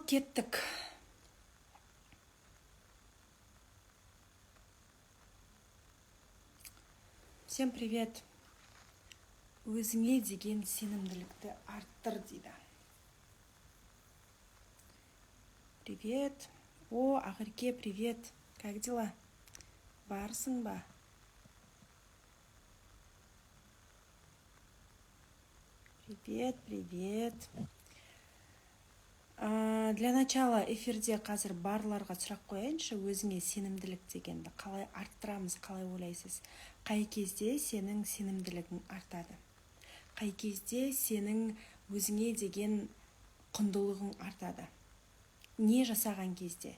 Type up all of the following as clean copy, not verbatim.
кеттік. Всем привет. Өзіңе деген сенімділікті арттыр дейді. Привет. О, Ақерке, привет. Как дела? Барсың ба? Привет, привет. Для начала эфирде қазір барларға сұрақ қояйыншы, өзіңе сенімділік дегенді қалай арттырамыз, қалай ойлайсыз? Қай кезде сенің сенімділігің артады? Қай кезде сенің өзіңе деген құндылығың артады? Не жасаған кезде?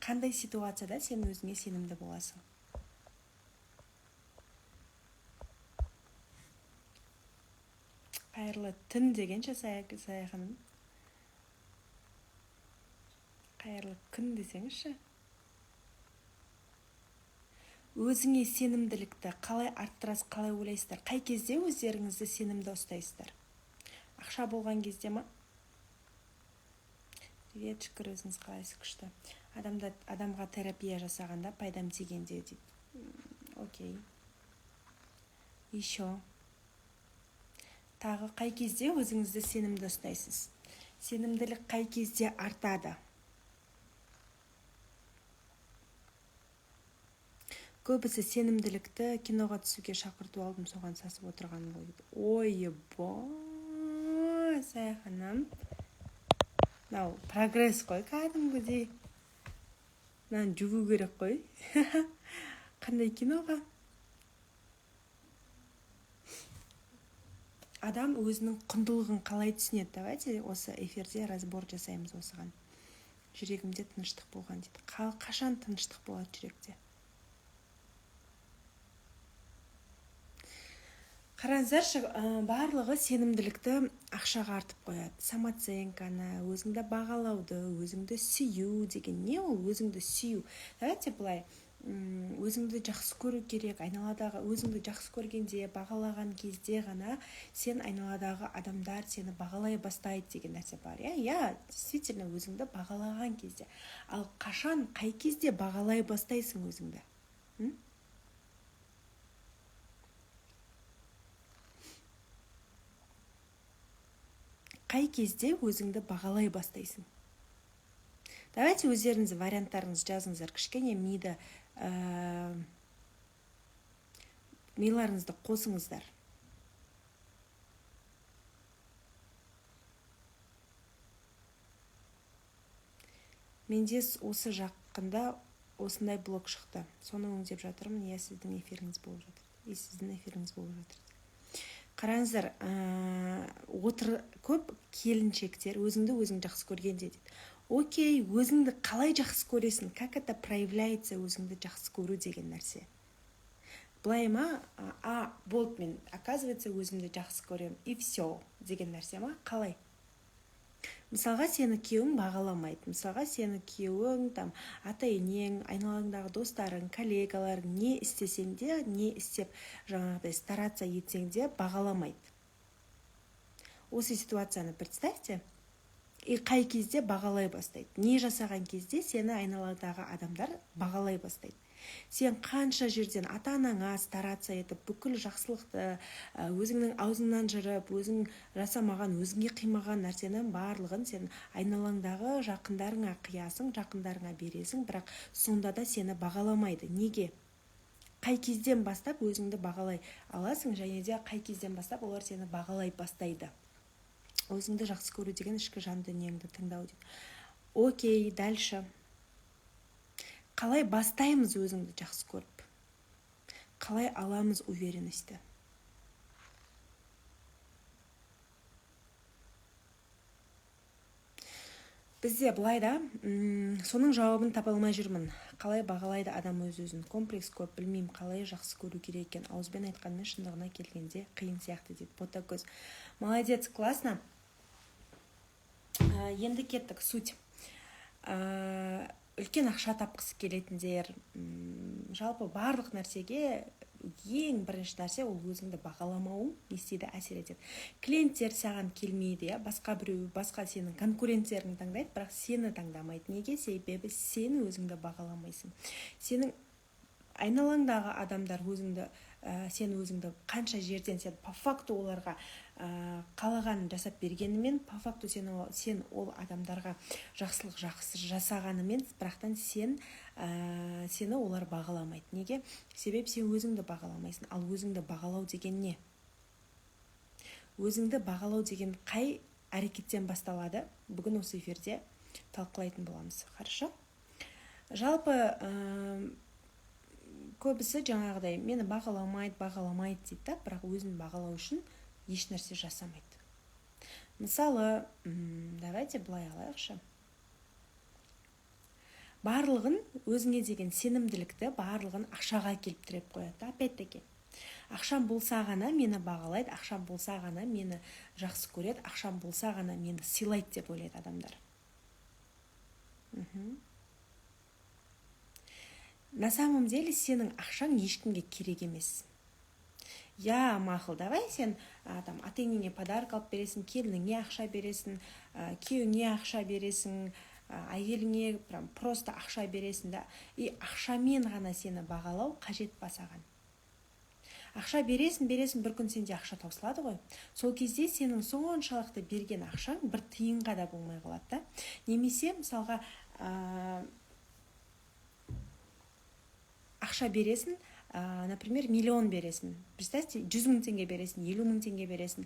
Қандай ситуацияда сен өзіңе сенімді боласың? Қайырлы түн дегенше Саяханым. Қайырлы күн десеңізші. Өзіңе сенімділікті қалай арттырасыз, қалай ойлайсыздар? Қай кезде өздеріңізді сенімді ұстайсыздар? Ақша болған кезде ма? Привет, шүкір, өзіңіз қалайсыз, күшті. Адамға терапия жасағанда пайдам тигенде дейді. Окей. Еще. Тағы қай кезде өзіңізді сенімді ұстайсыз? Сенімділік қай кезде артады? Көбісі сенімділікті киноға түсуге шақырту алдым, соған сасып отырғаным ғой дейді. Ой, Саяханым. Мынау прогресс қой, кәдімгідей. Мынаны жүгу керек қой. Қандай киноға? Адам өзінің құндылығын қалай түсінеді? Давайте осы эфирде разбор жасаймыз осыған. Жүрегімде тыныштық болған дейді. Қашан тыныштық болады жүректе? Қараңыздаршы, барлығы сенімділікті ақшаға артып қояды. Самооценканы, өзіңді бағалауды, өзіңді сүю деген не ол? Өзіңді сүю. Давайте былай, өзіңді жақсы көру керек, айналадағы өзіңді жақсы көргенде, бағалаған кезде ғана сен айналадағы адамдар сені бағалай бастайды деген нәрсе бар. Я, действительно, өзіңді бағалаған кезде. Ал қашан, қай кезде бағалай бастайсың өзіңді? Қай кезде өзіңді бағалай бастайсың? Давайте өздеріңіз варианттарыңыз жазыңыздар, кішкене миларыңызды қосыңыздар. Менде осы жақында осындай блог шықты. Соны өңдеп жатырмын. Сіздің эфиріңіз болып жатыр. Қараңыздар, көп келіншектер өзіңді жақсы көргенде дейді. Окей, өзіңді қалай жақсы көресің? Как это проявляется өзіңді жақсы көру деген нәрсе? Былай ма? Болды, мен, оказывается, өзімді жақсы көрем. И все деген нәрсе ма? Қалай? Мысалға, сені күйеуің бағаламайды. Мысалға, сені күйеуің, ата-енең, айналаңдағы достарың, коллегаларың не істесең де, не істеп жаңағыдай стараться етсең де бағаламайды. Осы ситуацияны представьте. И қай кезде бағалай бастайды? Не жасаған кезде сені айналаңдағы адамдар бағалай бастайды? Сен қанша жерден ата-анаңа стараться етіп, бүкіл жақсылықты өзіңнің аузыңнан жырып, өзің жасамаған, өзіңе қимаған нәрсенің барлығын сен айналаңдағы жақындарыңа қиясың, жақындарыңа бересің, бірақ сонда да сені бағаламайды. Неге? Қай кезден бастап өзіңді бағалай аласың, және де қай кезден бастап олар сені бағалай бастайды? Өзіңді жақсы көру деген ішкі жан дүниеңді тыңдау дейді. Окей, дальше. Қалай бастаймыз өзіңді жақсы көріп? Қалай аламыз уверенності? Бізде былай да, соның жауабын таба алмай жүрмін. Қалай бағалайды адам өз-өзін? Комплекс көп, білмеймін, қалай жақсы көру керек екен. Ауызбен айтқанмен шындығына келгенде қиын сияқты дейді. Ботакөз. Молодец, классно. Енді кеттік, суть. үлкен ақша тапқысы келетіндер, жалпы барлық нәрсеге ең бірінші нәрсе ол өзіңді бағаламауың не істейді, әсер етеді. Клиенттер саған келмейді, басқа біреу, басқа сенің конкуренттерің таңдайды, бірақ сені таңдамайды. Неге? Себебі сен өзіңді бағаламайсың. Сенің айналаңдағы адамдар сен өзіңді қанша жерден сен по факту оларға қалағанын жасап бергенімен, по факту сен ол адамдарға жақсылық жасағанымен, бірақтан сені олар бағаламайды. Неге? Себеп сен өзіңді бағаламайсың. Ал өзіңді бағалау деген не? Өзіңді бағалау деген қай әрекеттен басталады? Бүгін осы эфирде талқылайтын боламыз. Хорошо? Жалпы көбісі жаңағыдай мені бағаламайды дейді, бірақ өзін бағалау үшін еш нәрсе жасамайды. Мысалы, давайте былай алайықшы. Барлығын, өзіңе деген сенімділікті барлығын ақшаға келіп тіреп қояды. Опять-таки, ақшам болса ғана мені бағалайды, ақшам болса ғана мені жақсы көреді, ақшам болса ғана мені сыйлайды деп ойлайды адамдар. На самом деле сенің ақшаң ешкімге керек емес. Я, мақұл, давай сен ата-енеңе подарок алып бересің, келініңе ақша бересің, күйеуіңе ақша бересің, әйеліңе просто ақша бересің да, и ақшамен ғана сені бағалау қажет па саған? Ақша бересің, бір күн сенде ақша таусылады ғой. Сол кезде сенің соншалықты берген ақшаң бір тиынға да болмай қалады да. Немесе мысалға ақша бересің, например, миллион бересің. Представьте, 100 000 теңге бересің, 50 000 теңге бересің.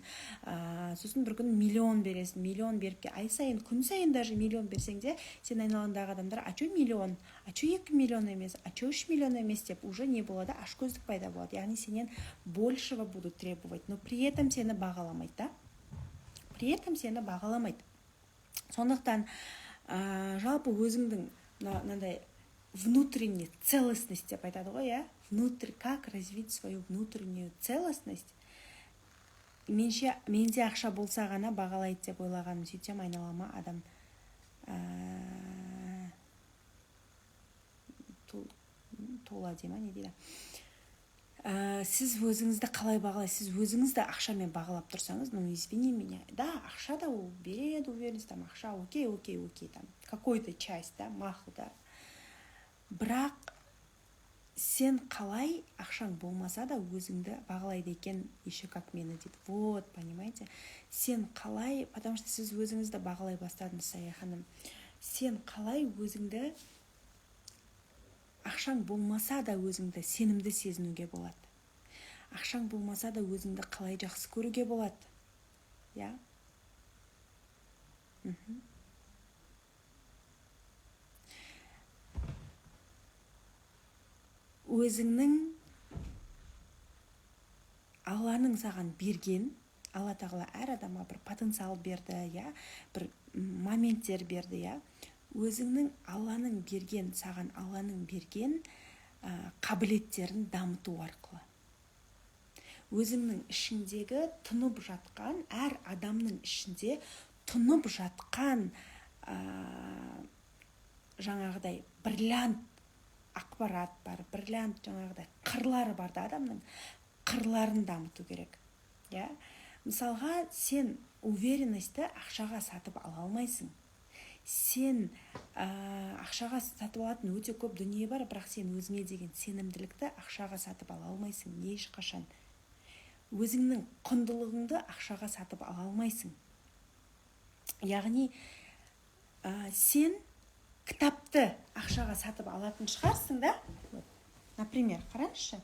Сосын бір күн миллион бересің, миллион беріп, ай сайын, күн сайын даже миллион берсең де, сен айналаңдағы адамдар, а чё миллион, а чё 2 миллион емес, а чё 3 миллион емес деп уже не болады, ашкөздік пайда болады. Яғни сенен большего будут требовать, но при этом сені бағаламайды, да? При этом сені бағаламайды. Сондықтан жалпы өзіңдің мынандай внутренняя целостность деп айтады ғой, как развить свою внутреннюю целостность. Менде ақша болса ғана бағалайды деп ойлағаным, сөйтсем айналама адам тола дема, не дейді. Сіз өзіңізді қалай бағалайсыз? Сіз өзіңізді ақшамен бағалап тұрсаңыз, ну извини меня, да, ақша да ол береді, уверенность, там ақша, окей, там какой-то часть, да, мақұл, да. Бірақ сен қалай ақшаң болмаса да өзіңді бағалайды екен, еще как мені дейді. Вот, понимаете? Сен қалай, потому что сіз өзіңізді бағалай бастадыңыз, Сая ханым. Сен қалай өзіңді, ақшаң болмаса да өзіңді сенімді сезінуге болады. Ақшаң болмаса да өзіңді қалай жақсы көруге болады. Я? Өзіңнің Алланың саған берген, Алла тағала әр адамға бір потенциал берді, бір моменттер берді, өзіңнің Алланың берген, саған Алланың берген қабілеттерін дамыту арқылы. Өзіңнің ішіндегі тұнып жатқан, әр адамның ішінде тұнып жатқан жаңағыдай бриллиант ақпарат бар, бриллиант жаңағыдай қырлары бар да, адамның қырларын дамыту керек. Мысалға, сен уверенностьті ақшаға сатып ала алмайсың. Сен ақшаға сатып алатын өте көп дүние бар, бірақ сен өзіңе деген сенімділікті ақшаға сатып ала алмайсың. Ешқашан. Өзіңнің құндылығыңды ақшаға сатып ала алмайсың. Яғни, сен кітапты ақшаға сатып алатын шығарсың да? Например, қараңызшы.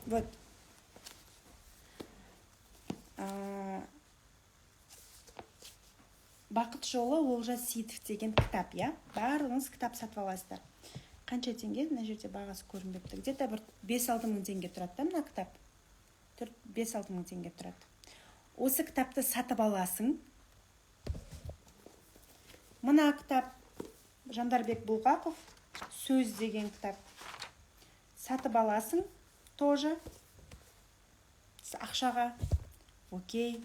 Вот. Бақыт жолы Олжас Сейітов деген кітап, барлығыңыз кітап сатып аласыздар. Қанша теңге? Мына жерде бағасы көрінбепті. Где-то бір 5-6 мың теңге тұрады да мына кітап. 5-6 мың теңге тұрады. Осы кітапты сатып аласың. Мына кітап Жандарбек Бұлғақов сөз деген кітап. Сатып аласың тоже ақшаға. Окей.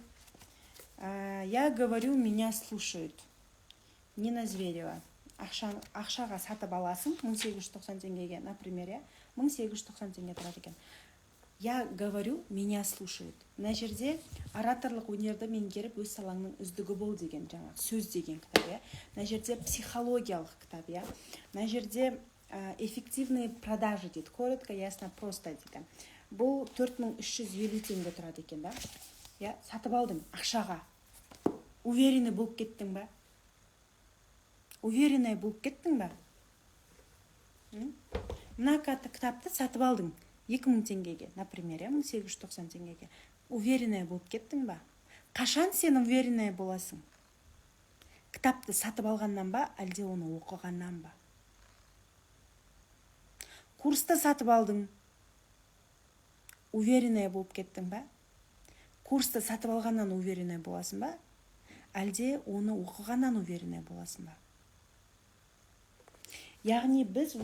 Я говорю, меня слушают. Нина Зверева. Ақшаға сатып аласың 1890 теңгеге, например, 1890 теңге тұрады екен. Я говорю, меня слушают. Мына жерде ораторлық өнерді меңгеріп өз салаңның үздігі бол деген жаңағы сөз деген кітап. Мына жерде психологиялық кітап. Мына жерде эффективные продажи дейді. Коротко, ясно, просто дейді. Бұл 4350 теңге тұрады екен, да? Сатып алдың ақшаға. Уверенный болып кеттің ба? Уверенный болып кеттің ба? Мына кітапты сатып алдың 2000 теңгеге, например, 1890 теңгеге. Уверенный болып кеттің ба? Қашан сен уверенный боласың? Кітапты сатып алғаннан ба, әлде оны оқығаннан ба? Курсты сатып алдың. Уверенный болып кеттің ба? Курсты сатып алғаннан уверенный боласың ба? Әлде оны оқығаннан уверенный боласың ба? Яғни біз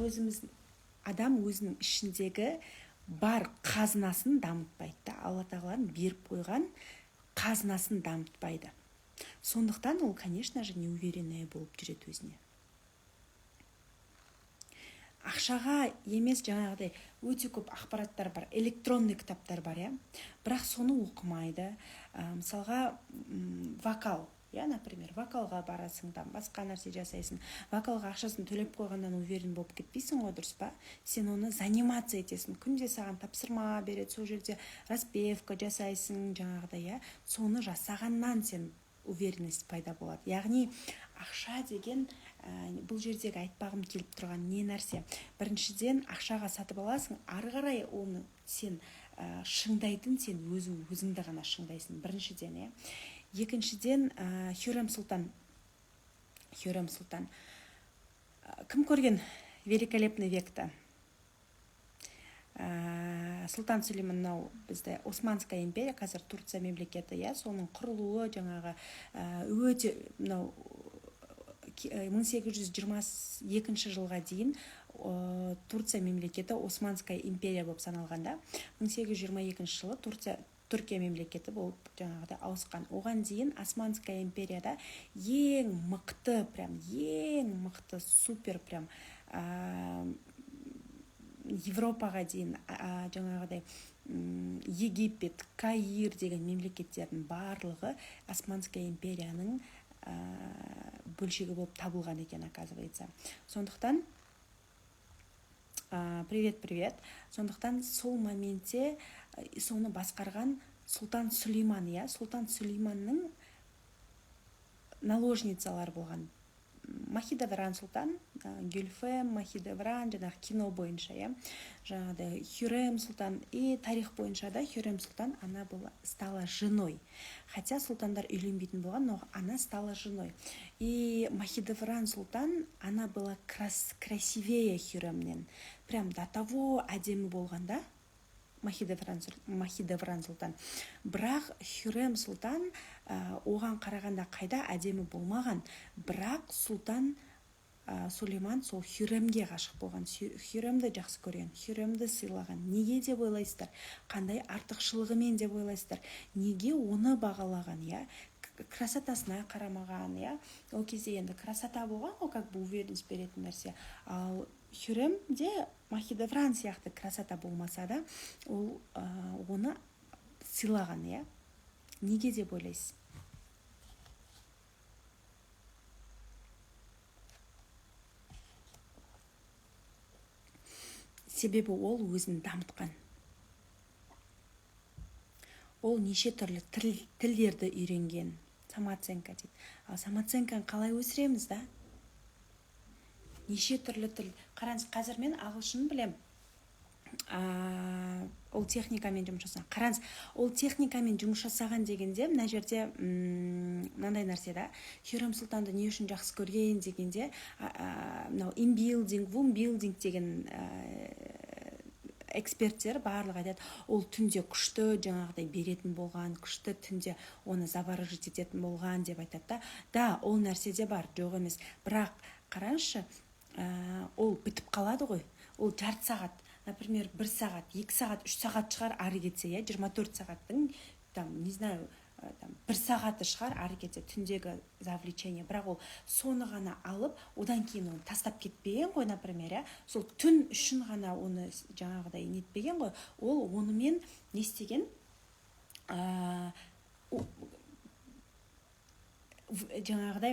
адам өзінің ішіндегі бар қазынасын дамытпайды. Алла тағаланың беріп қойған қазынасын дамытпайды. Сондықтан ол, конечно же, неуверенный болып жүреді өзіне. Ақшаға емес жаңағыдай өте көп ақпараттар бар, электронный кітаптар бар, бірақ соны оқымайды. Мысалға, вокал, например, вокалға барасың, басқа нәрсе жасайсың. Вокалға ақшасын төлеп қойғаннан уверен болып кетпейсің ғой, дұрыс па? Сен оны занимация етесің. Күнде саған тапсырма береді, сол жерде распевка жасайсың, жаңағыдай, соны жасағаннан сен уверенность пайда болады. Яғни ақша деген бұл жердегі айтпағым келіп тұрған не нәрсе? Біріншіден, ақшаға сатып аласың, ары қарай оны сен шыңдайтын, сен өзіңді ғана шыңдайсың. Біріншіден, екіншіден, Хюррем Султан. Кім көрген великолепный векті? Сұлтан Сүлеймен бізде Османская империя, қазір Турция мемлекеті, соның құрылуы жаңағы өте 1822 жылға дейін Турция мемлекеті Османская империя болып саналғанда, 1822 жылы Түркия мемлекеті болып жаңағыда ауысқан. Оған дейін Османская империяда ең мықты, супер Европаға дейін жаңағыдай Египет, Каир деген мемлекеттердің барлығы Османская империяның бөлшегі болып табылған екен, оказывается. Сондықтан, привет. Сондықтан сол моментте соны басқарған Сұлтан Сүлейман, Сұлтан Сүлейманның наложницалар болған. Махидевран Сұлтан, Гүлфем, Махидевран, жаңағы кино бойынша, жаңағыдай Хюррем Сұлтан, и тарих бойынша да Хюррем Сұлтан, она стала женой. Хотя сұлтандар үйленбейтін болған, но она стала женой. И Махидевран Сұлтан, она была красивее Хюрремнен. Прям до того әдемі болғанда, Махидевран Сұлтан. Бірақ Хюррем Сұлтан оған қарағанда қайда әдемі болмаған. Бірақ Сұлтан Сүлейман сол Хюрремге ғашық болған. Хюрремді жақсы көрген, Хюрремді сыйлаған. Неге деп ойлайсыздар? Қандай артықшылығымен деп ойлайсыздар? Неге оны бағалаған, красотасына қарамаған, Ол кезде енді красота болған, ол как бы уверенность беретін нәрсе. Ал Хюрремде Махидевран сияқты красота болмаса да, ол оны сыйлаған, Неге деп ойлайсыз? Себебі ол өзін дамытқан. Ол неше түрлі тілдерді үйренген. Самооценка дейді. Ал самооценканы қалай өсіреміз, да? Неше түрлі тіл. Қараңыз, қазір мен ағылшын білем. Ол техникамен жұмыс жасаған. Қараңыз, ол техникамен жұмыс жасаған дегенде, мына жерде мынандай нәрсе, да? Хюррем Сұлтанды не үшін жақсы көрген дегенде, инбилдинг деген эксперттер барлығы айтады, ол түнде күшті жаңағыдай беретін болған, күшті түнде оны заворожить ететін болған деп айтады. Да, ол нәрседе бар, жоқ емес. Бірақ қараңызшы, ол бітіп қалады ғой. Ол жарты сағат, например, 1 сағат, 2 сағат, 3 сағат шығар ары кетсе, 24 сағаттың там, не знаю, там, 1 сағаты шығар ары кетсе түндегі завлечение, бірақ ол соны ғана алып, одан кейін оны тастап кетпеген ғой, например, сол түн үшін ғана оны жаңағыдай нетпеген ғой, ол онымен не істеген, жаңағыдай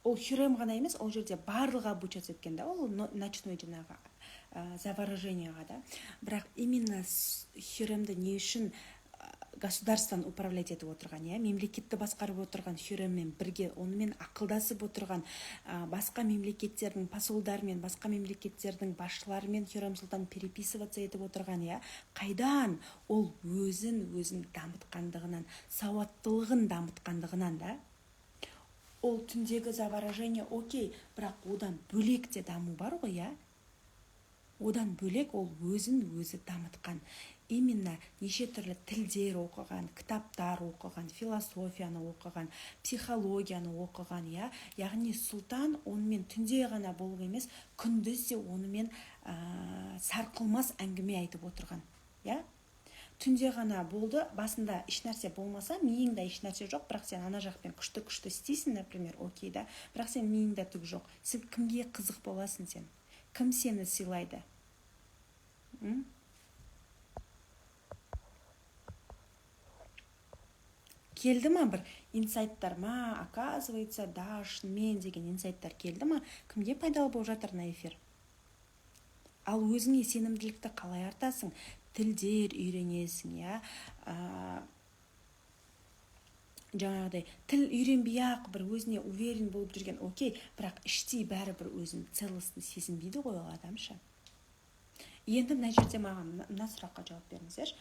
ол хюрем ғана емес, ол жерде барлығы обучаться еткен да, ол ночной жаңағы заворожениеға да. Бірақ именно хюремді не үшін государствоны управлять етіп отырған, мемлекетті басқарып отырған хюреммен бірге, онымен ақылдасып отырған басқа мемлекеттердің посолдарымен, басқа мемлекеттердің басшыларымен хюрем сұлтан переписываться етіп отырған, қайдан? Ол өзін дамытқандығынан, сауаттылығын дамытқандығынан да. Ол түндегі заворожение окей, бірақ одан бөлек те даму бар ғой, одан бөлек ол өзін дамытқан. Именно неше түрлі тілдер оқыған, кітаптар оқыған, философияны оқыған, психологияны оқыған, яғни сұлтан онымен түнде ғана болып емес, күндіз де онымен сарқылмас әңгіме айтып отырған. Түнде ғана болды, басында ешнәрсе болмаса, миыңда ешнәрсе жоқ, бірақ сен ана жақпен күшті істейсің, например, окей, да, бірақ сен миыңда түк жоқ. Сен кімге қызық боласың сен? Кім сені сыйлайды? Келді ма бір инсайттар ма, оказывается, да, шынымен деген инсайттар келді ма? Кімге пайдалы болып жатыр на эфир? Ал өзіңе сенімділікті қалай артасың? Тілдер үйренесің, жаңағыдай тіл үйренбей-ақ бір өзіне уверен болып жүрген, окей, бірақ іштей бәрі бір өзін целостный сезінбейді ғой ол адамша. Енді мына жерде маған мына сұраққа жауап беріңіздерші.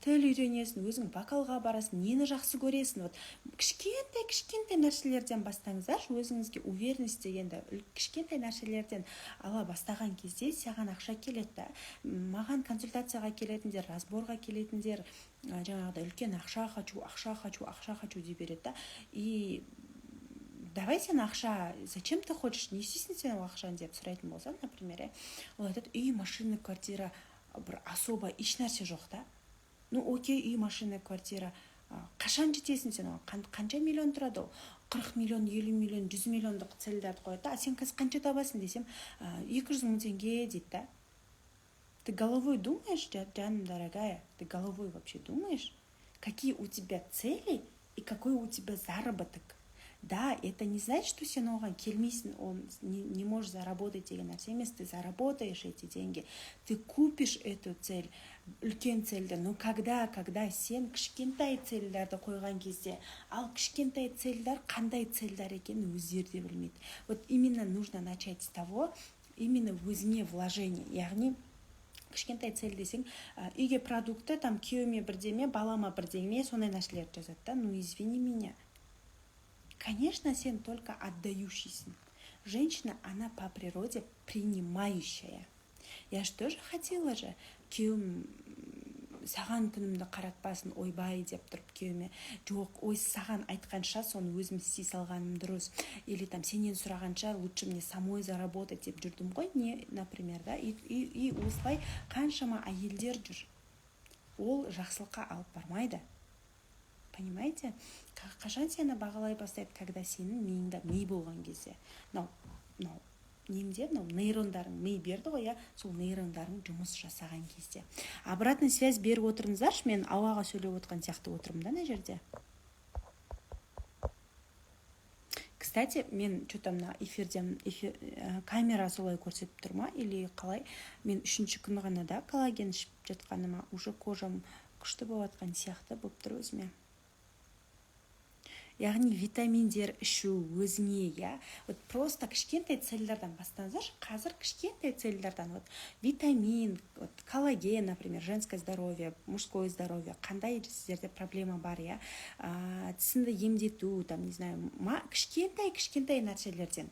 Тіл үйренесің, өзің вокалға барасың, нені жақсы көресің? Кішкентай нәрселерден бастаңыздаршы, өзіңізге уверенность дегенді кішкентай нәрселерден ала бастаған кезде саған ақша келеді. Маған консультацияға келетіндер, разборға келетіндер, жаңағыдай үлкен ақша хочу деп береді. И давай сен ақша, зачем ты хочешь, не істейсің сен ол ақшаны деп сұрайтын болсаң, например, ол айтады, үй, машина, квартира, бір особо еш нәрсе жоқ та. Окей, үй, машина, квартира. Қашан жетесің сен оған? Қанша миллион тұрады ол? 40 миллион, 50 миллион, 100 миллиондық целдерді қояды. Сен қазір қанша табасың десем, 200 мың теңге дейді да. Ты головой думаешь, Жанна дорогая? Ты головой вообще думаешь? Какие у тебя цели и какой у тебя заработок? Да, это не значит, что сен оған келмейсің, он не можешь заработать деген нәрсе емес, ты заработаешь эти деньги, ты купишь эту цель, үлкен цельді. Но когда сен кішкентай цельдерді қойған кезде, ал кішкентай цельдер қандай цельдер екенін өздері де білмейді. Вот именно нужно начать с того, именно өзіңе вложение, яғни кішкентай цель десең, үйге продукты, там күйеуіме бірдеме, балама бірдеме, сондай нәрселерді жазады да. Ну извини меня. Конечно, сен только отдающийся. Женщина, она по природе принимающая. Я же тоже хотела же, күйеуім саған күнімді қаратпасын, ойбай деп тұрып күйеуіме, жоқ, ой, саған айтқанша соны өзім істей салғаным дұрыс, или там сенен сұрағанша лучше мне самой заработать деп жүрдім ғой, не, например, да, и осылай қаншама әйелдер жүр. Ол жақсылыққа алып бармайды. Понимаете? Қашан сені бағалай бастайды, когда сенің миыңда ми болған кезде. Немде нейрондарың ми берді ғой, сол нейрондарың жұмыс жасаған кезде. Обратный связь беріп отырыңыздаршы, мен ауаға сөйлеп отырған сияқты отырмын да мына жерде. Кстати, мен что-то мына эфирден камера солай көрсетіп тұр ма, или қалай? Мен 3-ші күні ғана да коллаген ішіп жатқаныма уже кожам күшті болып жатқан сияқты болып тұр өзіме. Яғни витаминдер ішу өзіңе, вот просто кішкентай целлерден бастаңыздар, қазір кішкентай целлерден, вот витамин, вот коллаген, например, женское здоровье, мужское здоровье, қандай сіздерде проблема бар, тісінді емдету, там, не знаю, кішкентай нәрселерден.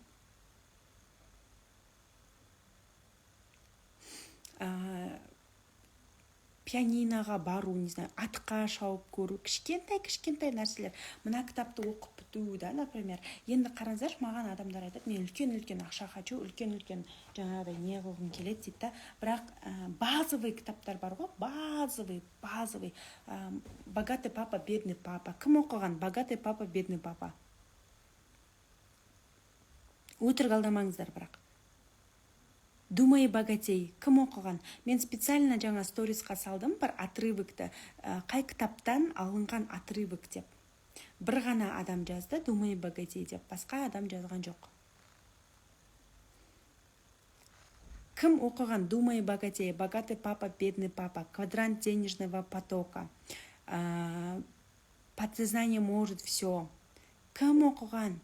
пианиноға бару, не знаю, атқа шауып көру, кішкентай нәрселер. Мына кітапты оқып біту, да, например. Енді қараңыздаршы, маған адамдар айтады, мен үлкен ақша хочу, үлкен жаңағыдай не қылғым келеді дейді да. Бірақ базовый кітаптар бар ғой, базовый. Богатый папа, бедный папа. Кім оқыған? Богатый папа, бедный папа. Өтірік алдамаңыздар бірақ. Думай богатей. Кім оқыған? Мен специально жаңа сторисқа салдым бір отрывокты, қай кітаптан алынған отрывок деп. Бір ғана адам жазды, Думай богатей деп, басқа адам жазған жоқ. Кім оқыған? Думай богатей, богатый папа, бедный папа, квадрант денежного потока, подсознание может все. Кім оқыған?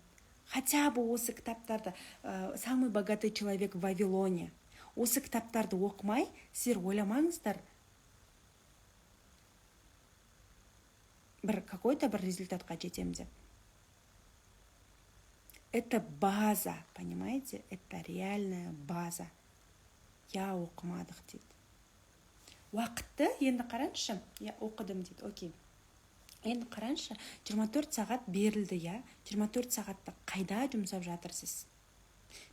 Хотя бы осы кітаптарды, самый богатый человек в Вавилоне. Осы кітаптарды оқымай, сіздер ойламаңыздар, какой-то бір результатқа жетемін деп. Это база, понимаете? Это реальная база. Я оқымадық дейді. Уақытты енді қараңызшы, я оқыдым дейді, окей. Енді қараңызшы, 24 сағат берілді, я. 24 сағатты қайда жұмсап жатырсыз?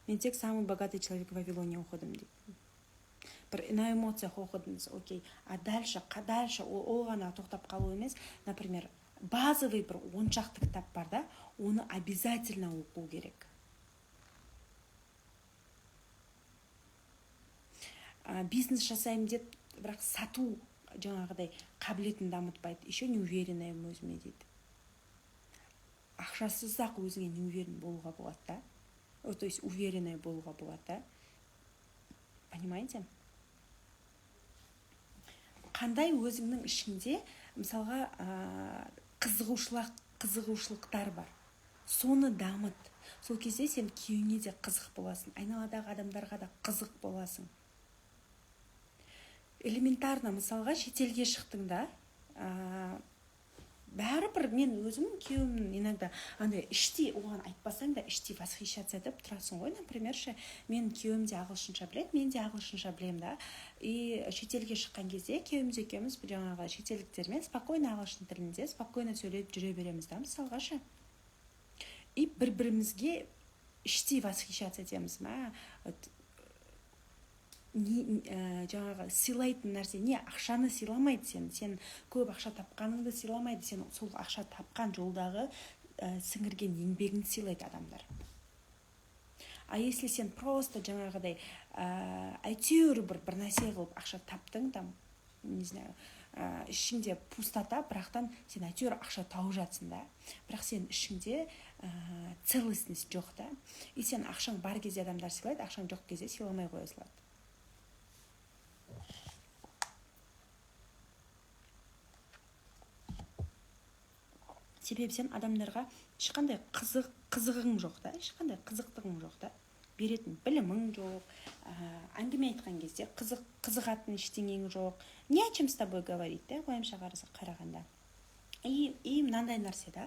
Мен тек самый богатый человек в Вавилоне оқыдым дейді. Бір на эмоциях оқыдыңыз, окей. А дальше ол ғана тоқтап қалу емес, например, базовый бір 10 шақты кітап бар да, оны обязательно оқу керек. Бизнес жасаймын деп, бірақ сату жаңағыдай қабілетін дамытпайды. Еще не уверенная өзіме дейді. Ақшасыз-ақ өзіңе не уверен болуға болады да. То есть уверенная болуға болады да. Понимаете? Қандай өзіңнің ішінде, мысалға, қызығушылықтар бар. Соны дамыт. Сол кезде сен күйеуіңе де қызық боласың. Айналадағы адамдарға да қызық боласың. Элементарно, мысалға, шетелге шықтың да, бәрібір мен өзім күйеуім иногда іштей оған айтпасаң да іштей восхищаться етіп тұрасың ғой. Например, мен күйеуім де ағылшынша біледі, мен де ағылшынша білем да. И шетелге шыққан кезде күйеуіміз екеуміз жаңағы шетелдіктермен спокойно ағылшын тілінде спокойно сөйлеп жүре береміз да, мысалға ше. И бір-бірімізге іштей восхищаться етеміз ма? Жаңағы сыйлайтын нәрсе не? Ақшаны сыйламайды сен көп ақша тапқаныңды сыйламайды, сен сол ақша тапқан жолдағы сіңірген еңбегіңді сыйлайды адамдар. А если сен просто жаңағыдай әйтеуір бір нәрсе қылып ақша таптың, там, не знаю, ішіңде пустота, бірақтан сен әйтеуір ақша тауып жатсың да, бірақ сен ішіңде целостность жоқ да. И сен ақшаң бар кезде адамдар сыйлайды, ақшаң жоқ кезде сыйламай қоя салады. Себебі сен адамдарға ешқандай қызығың жоқ да, ешқандай қызықтығың жоқ да, беретін білімің жоқ, әңгіме айтқан кезде қызығатын ештеңең жоқ. Не о чем с тобой говорить, да, ойымша қарағанда. И мынандай нәрсе да,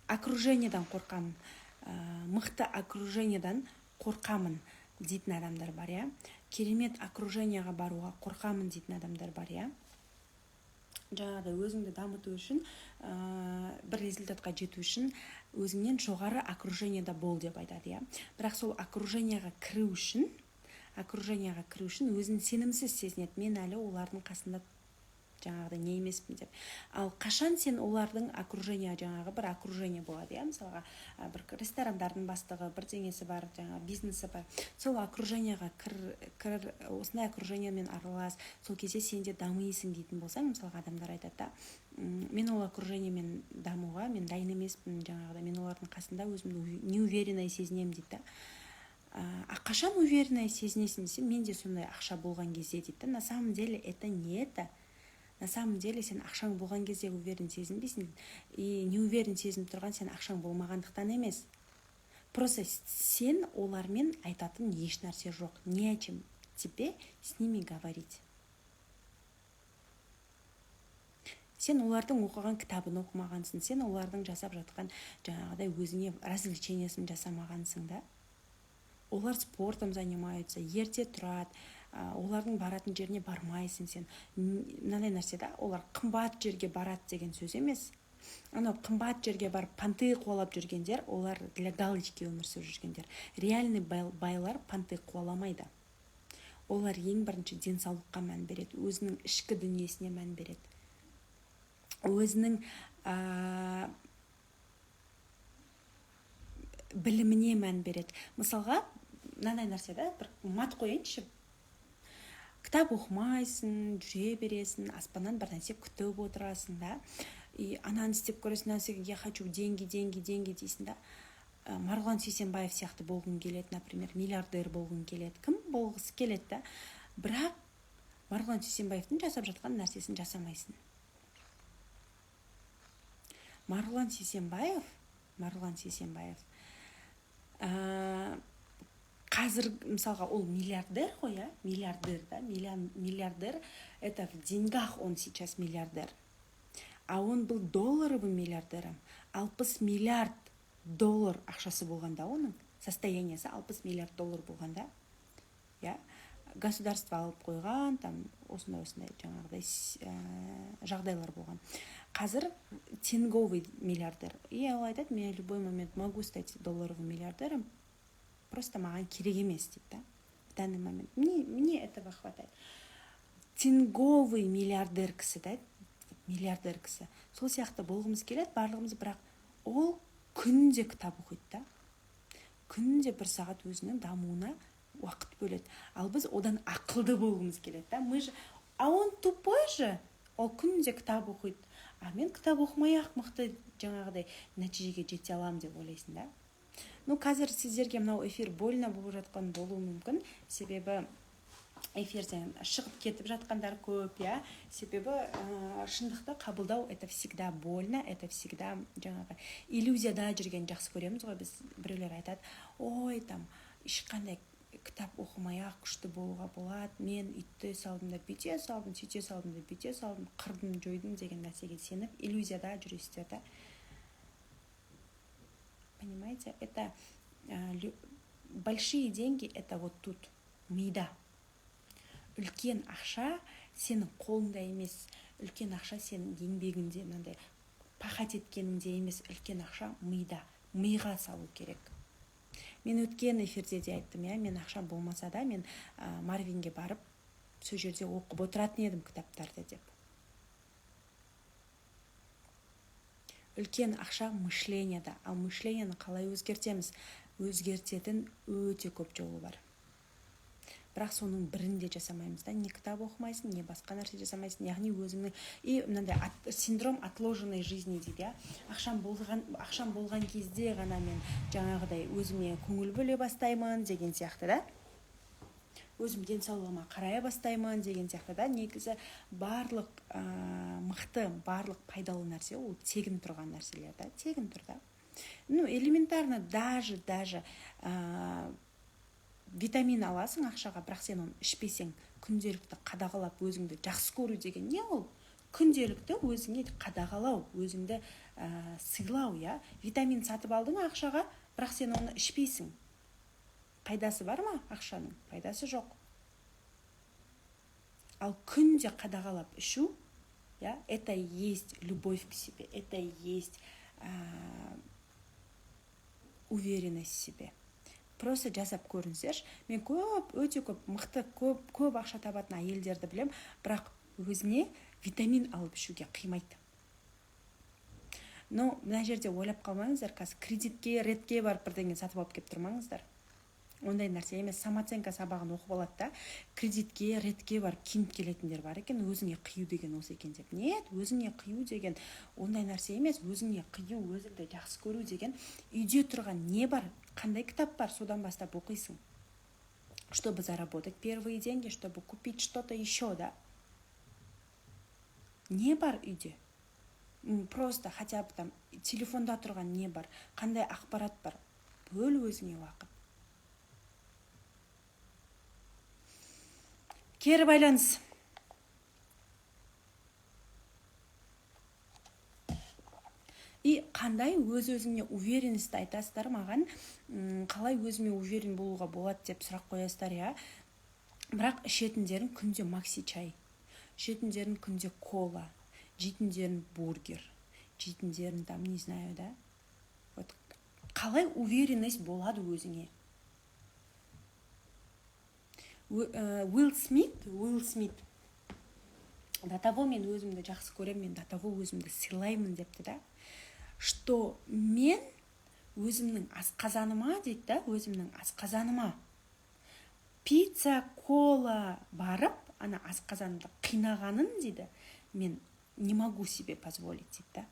окружениедан қорқамын, мықты окружениедан қорқамын дейтін адамдар бар, я. Керемет окружениеға баруға қорқамын дейтін адамдар бар, я. Жаңағыдай өзіңді дамыту үшін, бір результатқа жету үшін өзіңнен жоғары окружениеда бол деп айтады, я. Бірақ сол окружениеға кіру үшін өзін сенімсіз сезінеді. Мен әлі олардың қасында жаңағыдай не емеспін деп. Ал қашан сен олардың окружение, жаңағы бір окружение болады, я, мысалға, бір ресторандардың бастығы, бірдеңесі бар, жаңағы бизнесі бар. Сол окружениеға кір, осындай окружениемен аралас, сол кезде сен де дамисың дейтін болсаң, мысалға, адамдар айтады да, мен ол окружениемен дамуға мен дайын емеспін, жаңағыдай, мен олардың қасында өзімді неуверенный сезінемін дейді. А қашан уверенный сезінесің десе, мен де сондай ақша болған кезде дейді. На самом деле это не это. На самом деле сен ақшаң болған кезде уверен сезінбейсің. И не уверен сезініп тұрған сен ақшаң болмағандықтан емес. Просто сен олармен айтатын еш нәрсе жоқ. Не о чем тебе с ними говорить. Сен олардың оқыған кітабын оқымағансың, сен олардың жасап жатқан жаңағыдай өзіңе развлечениесін жасамағансың да. Олар спортом занимаются, ерте тұрады, олардың баратын жеріне бармайсың сен. Мынандай нәрсе да, олар қымбат жерге барады деген сөз емес. Анау қымбат жерге барып панты қуалап жүргендер, олар для галочки өмір сүріп жүргендер. Реальный байлар панты қуаламайды. Олар ең бірінші денсаулыққа мән береді, өзінің ішкі дүниесіне мән береді. Өзінің біліміне мән береді. Мысалға, мынандай нәрсе да, бір мат қойайыншы. Кітап оқымайсың, жүре бересің, аспаннан бір нәрсе күтіп отырасың да. И ананы істеп көресің, я хочу деньги дейсің да. Марғұлан Сейсенбаев сияқты болғың келеді, например, миллиардер болғың келеді. Кім болғысы келеді да? Бірақ Марғұлан Сейсенбаевтың жасап жатқан нәрсесін жасамайсың. Марғұлан Сейсенбаев қазір мысалға ол миллиардер ғой, миллиардер, это в деньгах он сейчас миллиардер. А он был долларовым миллиардером. 60 миллиард доллар ақшасы болғанда, оның состояниесі 60 миллиард доллар болғанда, государство алып қойған, там осындай жаңағыдай жағдайлар болған. Қазір тенговый миллиардер. И ол айтады, мен любой момент могу стать долларовым миллиардером, просто маған керек емес дейді да. В данный момент мне этого хватает. Тенговый миллиардер кісі да, миллиардер кісі. Сол сияқты болғымыз келеді, барлығымыз, бірақ ол күнде кітап оқиды да. Күнде бір сағат өзінің дамуына уақыт бөледі. Ал біз одан ақылды болғымыз келеді да. А он тупой же, ол күнде кітап оқиды. А мен кітап оқымай-ақ мықты жаңағыдай нәтижеге жете аламын деп ойлайсың да. Қазір сіздерге мынау эфир больно болып жатқан болуы мүмкін, себебі эфирден шығып кетіп жатқандар көп, себебі шындықты қабылдау это всегда больно, это всегда жаңағы иллюзияда жүрген жақсы көреміз ғой. Біз біреулер айтады, ой, там ешқандай кітап оқымай-ақ күшті болуға болады, мен үйтте салдым да бүйте салдым, сөйте салдым да бүйте салдым, қырдым жойдым деген нәрсеге сеніп иллюзияда жүресіздер да. Понимаете, это большие деньги, это вот тут, мида. Үлкен ақша сенің қолында емес, үлкен ақша сенің еңбегінде, мынандай пахат еткеніңде емес, үлкен ақша миға салу керек. Мен өткен эфирде де айттым, мен ақшам болмаса да, мен Марвинге барып, сол жерде оқып отыратын едім кітаптарды деп. Үлкен ақша мышленияда, ал мышленияны қалай өзгертеміз? Өзгертетін өте көп жолы бар. Бірақ соның бірінде жасамаймыз да, не кітап оқымайсың, не басқа нәрсе жасамайсың, яғни өзіңнің мынандай синдром отложенной жизни дейді. Ақшам болған кезде ғана мен жаңағыдай өзіме көңіл бөле бастаймын деген сияқты да. Өзім денсаулығыма қарая бастаймын деген сияқты да. Негізі барлық мықты, барлық пайдалы нәрсе ол тегін тұрған нәрселер да, тегін тұр да. Элементарно даже витамин аласың ақшаға, бірақ сен оны ішпесең, күнделікті қадағалап өзіңді жақсы көру деген не ол? Күнделікті өзіңе қадағалау, өзіңді сыйлау, Витамин сатып алдың ақшаға, бірақ сен оны ішпейсің. Пайдасы бар ма ақшаның? Пайдасы жоқ. Ал күнде қадағалап ішу, это и есть любовь к себе, это и есть уверенность в себе. Просто жасап көріңіздерші. Мен өте көп, мықты көп ақша табатын әйелдерді білем, бірақ өзіне витамин алып ішуге қимайды. Мына жерде ойлап қалмаңыздар, қазір кредитке, редке барып бірдеңе сатып алып кеп тұрмаңыздар. Ондай нәрсе емес, самооценка сабағын оқып алады да, кредитке, редке барып киініп келетіндер бар екен, өзіңе қию деген осы екен деп. Нет, өзіңе қию деген ондай нәрсе емес, өзіңе қию, өзіңді жақсы көру деген үйде тұрған не бар, қандай кітап бар, содан бастап оқисың. Чтобы заработать первые деньги, чтобы купить что-то еще, да? Не бар үйде? Просто хотя бы там телефонда тұрған не бар, қандай ақпарат бар, бөл өзіңе уақыт. Кері байланыс. И қандай өз-өзіңе уверенность айтасыздар маған, қалай өзіме уверен болуға болады деп сұрақ қоясыздар, бірақ ішетіндерін күнде макси чай, ішетіндерін күнде кола, жейтіндерін бургер, жейтіндерін там не знаю, да. Вот қалай уверенность болады өзіңе? Уилл Смит до того мен өзімді жақсы көремін, мен до того өзімді сыйлаймын депті да, что мен өзімнің асқазаныма дейді да, өзімнің асқазаныма пицца, кола барып, ана асқазанымды қинағанын дейді, мен не могу себе позволить дейді да.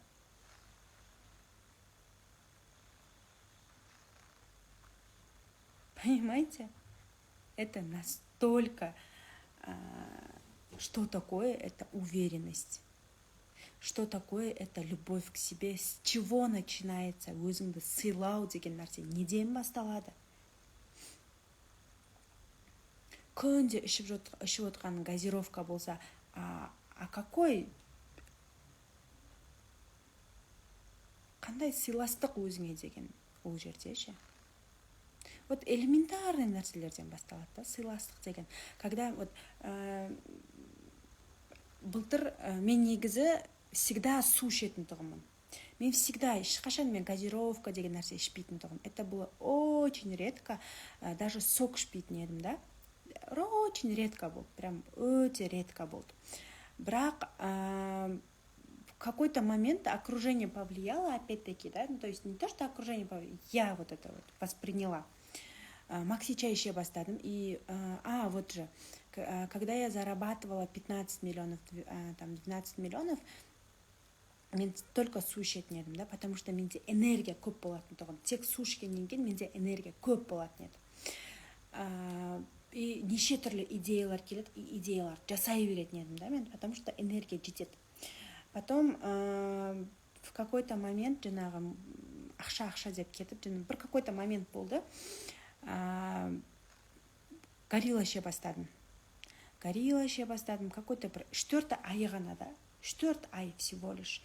Понимаете? Это настолько... Что такое это уверенность? Что такое это любовь к себе? С чего начинается өзіңді сыйлау деген нәрсе? Неден басталады? Күнде ішіп отқан газировка болса, какой? Қандай сыйластық өзіңе деген ол жерде ше? Вот элементарный нәрселерден басталады да, сыйластық деген. Когда вот былтыр мен негізі всегда су ішетін тұғымын. Мен всегда, ешқашан мен газировка деген нәрсе ішпейтін тұғым. Это было очень редко, даже сок ішпейтін едім, да. Очень редко болды, прям өте редко болды. Бірақ в какой-то момент окружение повлияло, опять-таки, да, ну, то есть не то, что окружение повлияло, я вот это вот восприняла. Макси чай іше бастадым, и, вот же, когда я зарабатывала 15 миллионов, там 12 миллионов, мен только су ішетін едім, да, потому что менде энергия көп болатын тұғын. Тек су ішкеннен кейін менде энергия көп болатын еді. И неше түрлі идеялар келеді, и идеялар жасай беретін едім, да, мен, потому что энергия жетеді. Потом в какой-то момент жаңағы ақша деп кетіп, бір какой-то момент болды, горилла іше бастадым. Какой-то бір 4 ай ғана, да, 4 ай всего лишь.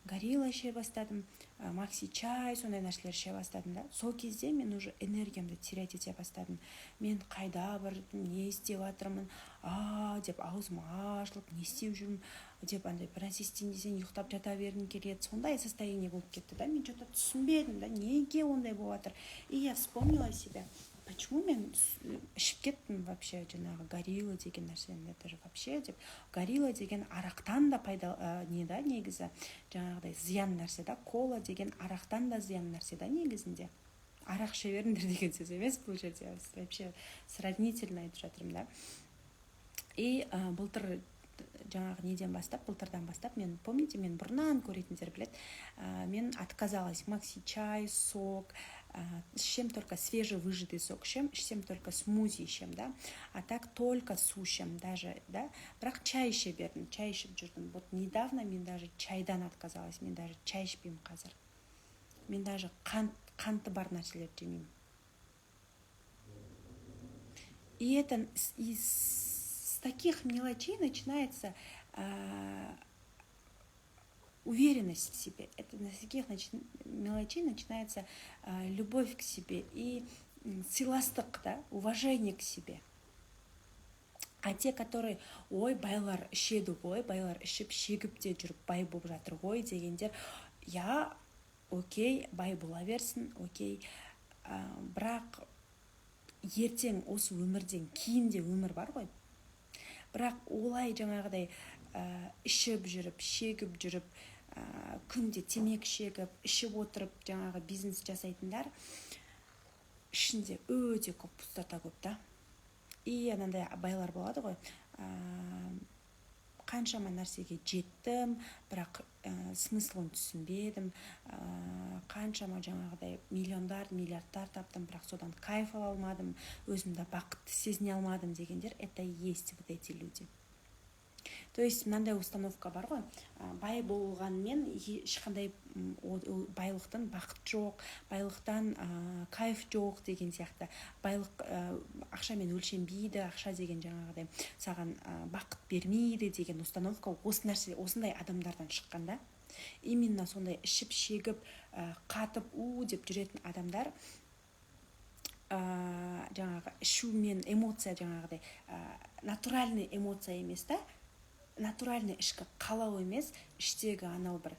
Горилла іше бастадым, макси чай, сондай нәрселер іше бастадым, да. Сол кезде мен уже энергиямды терять ете бастадым. Мен қайда бардым, не істеп жатырмын, деп аузым ашылып, не істеп жүрмін, деп андай бір нәрсе істейін десең ұйықтап жата бергім келеді. Сондай состояние болып кетті, да. Мен что-то түсінбедім, да, неге ондай болып жатыр. И я вспомнила себя. Почему мен ішіп кеттім вообще жаңағы горилла деген нәрсені, это же вообще деп, горилла деген арақтан да пайда, не да, негізі жаңағыдай зиян нәрсе да, кола деген арақтан да зиян нәрсе да, негізінде. Арақ іше беріңдер деген сөз емес бұл жерде, вообще сравнительно айтып жатырмын, да. И былтыр жаңағы неден бастап, былтырдан бастап, мен, помните, мен бұрыннан көретіндер білет, мен отказалась макси чай, сок, ішем только свежевыжатый сок, ішем только смузи ішем, да, а так только су ішем даже, да, бірақ чай іше бердім, чай ішіп жүрдім. Вот недавно мен даже чайдан отказалась, мен даже чай ішпеймін қазір. Мен даже қанты бар нәрселер жемеймін. И это из таких мелочей начинается уверенность в себе. Это на таких мелочей начинается любовь к себе и сыйластық, да, уважение к себе. А те, которые, ой, байлар ішеді ғой, байлар ішіп шегіп те жүріп бай болып жатыр ғой дегендер, я, окей, бай бола берсін, окей, бірақ ертең осы өмірден кейін де өмір бар ғой. Бірақ олай жаңағыдай ішіп жүріп, шегіп жүріп, күнде темекі шегіп, ішіп отырып жаңағы бизнес жасайтындар ішінде өте көп, пустота көп, да. И анандай байлар болады ғой, қаншама нәрсеге жеттім, бірақ смыслын түсінбедім, қаншама жаңағыдай миллиардтар таптым, бірақ содан кайф ала алмадым, өзімді бақытты сезіне алмадым дегендер, это и есть вот эти люди. То есть мынандай установка бар ғой, бай болғанмен ешқандай байлықтан бақыт жоқ, байлықтан кайф жоқ деген сияқты. Байлық ақшамен өлшенбейді, ақша деген жаңағыдай саған бақыт бермейді деген установка осындай адамдардан шыққанда. Именно сондай ішіп шегіп, қатып деп жүретін адамдар жаңағы ішу мен эмоция жаңағыдай натуральный эмоция емес та, натуральный ішкі қалау емес, іштегі анау бір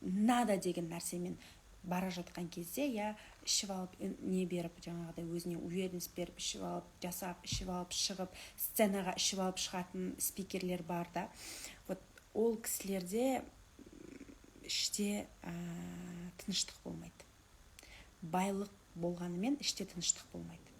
надо деген нәрсемен бара жатқан кезде, я ішіп алып не беріп, жаңағыдай өзіне уверенность беріп, ішіп алып, жасап, ішіп алып, шығып, сценаға ішіп алып шығатын спикерлер бар да. Вот ол кісілерде іште тыныштық болмайды. Байлық болғанымен іште тыныштық болмайды.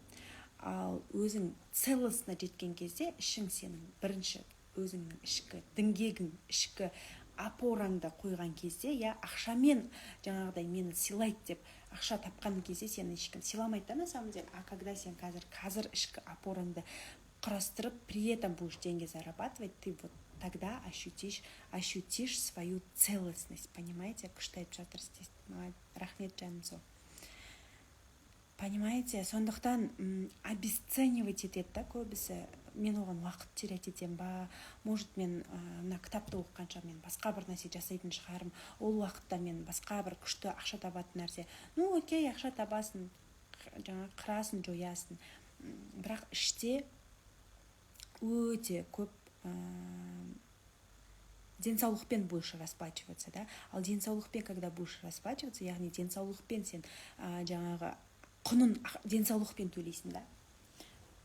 Ал өзің целостна жеткен кезде, ішің сенің бірінші өзіңнің ішкі діңгегің, ішкі опораңды қойған кезде, я ақшамен жаңағыдай мені сыйлайды деп ақша тапқан кезде сені ешкім сыйламайды на самом деле. А когда сен қазір ішкі опораңды құрастырып, при этом будешь деньги зарабатывать, ты вот тогда ощутишь свою целостность, понимаете? Күшті айтып жатырсыз. Рахмет, жаным сол. Понимаете, сондықтан обесценивать етеді да көбісі. Мен оған уақыт терять етем ба, может мен мына кітапты оқығанша мен басқа бір нәрсе жасайтын шығарым, ол уақытта мен басқа бір күшті ақша табатын нәрсе. Ну окей, ақша табасын, жаңа қырасын, жоясын. Бірақ іште өте көп денсаулықпен будешь расплачиваться, да? Ал денсаулықпен, когда будешь расплачиваться, яғни денсаулықпен сен жаңағы құнын денсаулықпен төлейсің да.